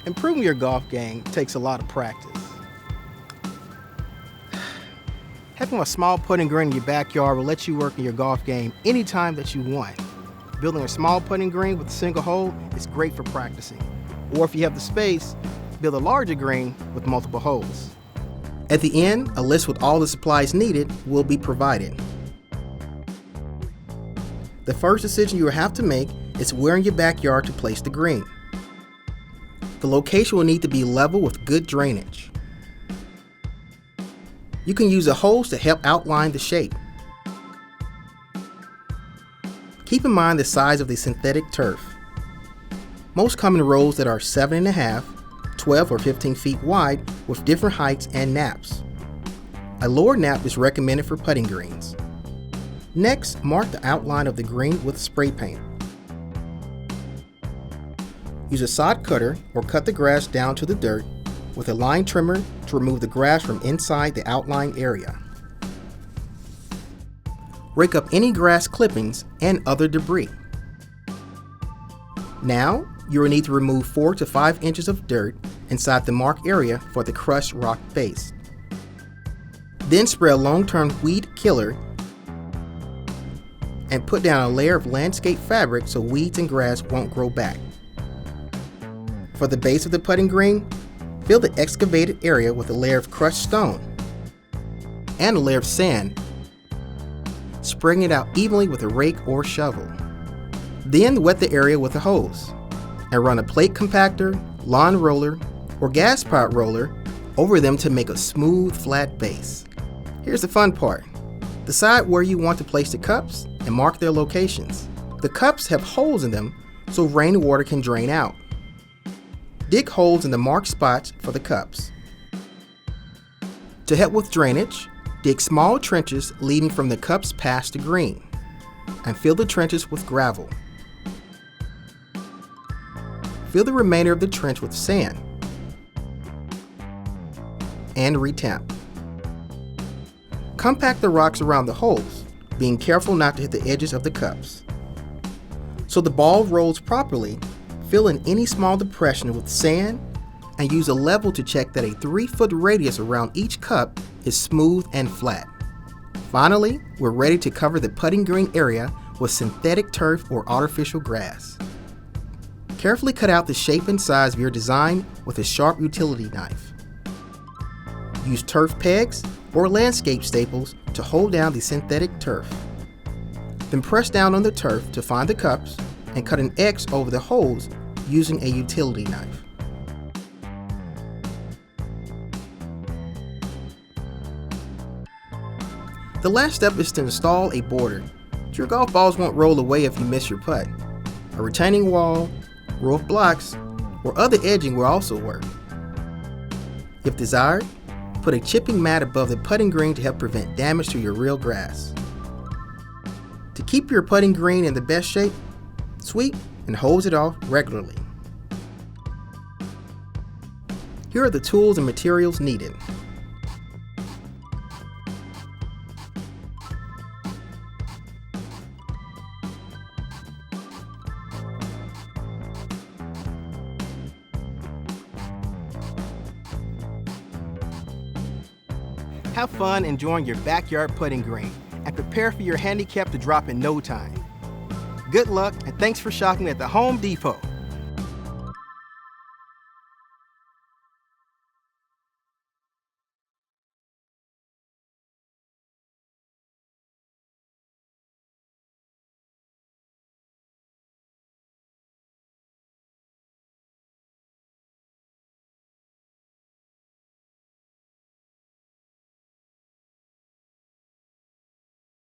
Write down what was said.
Improving your golf game takes a lot of practice. Having a small putting green in your backyard will let you work in your golf game anytime that you want. Building a small putting green with a single hole is great for practicing. Or if you have the space, build a larger green with multiple holes. At the end, a list with all the supplies needed will be provided. The first decision you will have to make is where in your backyard to place the green. The location will need to be level with good drainage. You can use a hose to help outline the shape. Keep in mind the size of the synthetic turf. Most common rows that are 7.5, 12 or 15 feet wide with different heights and naps. A lower nap is recommended for putting greens. Next, mark the outline of the green with spray paint. Use a sod cutter or cut the grass down to the dirt with a line trimmer to remove the grass from inside the outline area. Rake up any grass clippings and other debris. Now, you will need to remove 4 to 5 inches of dirt inside the marked area for the crushed rock base. Then spray a long-term weed killer and put down a layer of landscape fabric so weeds and grass won't grow back. For the base of the putting green, fill the excavated area with a layer of crushed stone and a layer of sand, spraying it out evenly with a rake or shovel. Then wet the area with a hose and run a plate compactor, lawn roller, or gas-powered roller over them to make a smooth, flat base. Here's the fun part. Decide where you want to place the cups and mark their locations. The cups have holes in them so rainwater can drain out. Dig holes in the marked spots for the cups. To help with drainage, dig small trenches leading from the cups past the green, and fill the trenches with gravel. Fill the remainder of the trench with sand, and retamp. Compact the rocks around the holes, being careful not to hit the edges of the cups. So the ball rolls properly, fill in any small depression with sand and use a level to check that a 3-foot radius around each cup is smooth and flat. Finally, we're ready to cover the putting green area with synthetic turf or artificial grass. Carefully cut out the shape and size of your design with a sharp utility knife. Use turf pegs or landscape staples to hold down the synthetic turf. Then press down on the turf to find the cups and cut an X over the holes using a utility knife. The last step is to install a border. Your golf balls won't roll away if you miss your putt. A retaining wall, row of blocks, or other edging will also work. If desired, put a chipping mat above the putting green to help prevent damage to your real grass. To keep your putting green in the best shape, sweep and hose it off regularly. Here are the tools and materials needed. Have fun enjoying your backyard putting green and prepare for your handicap to drop in no time. Good luck and thanks for shopping at the Home Depot.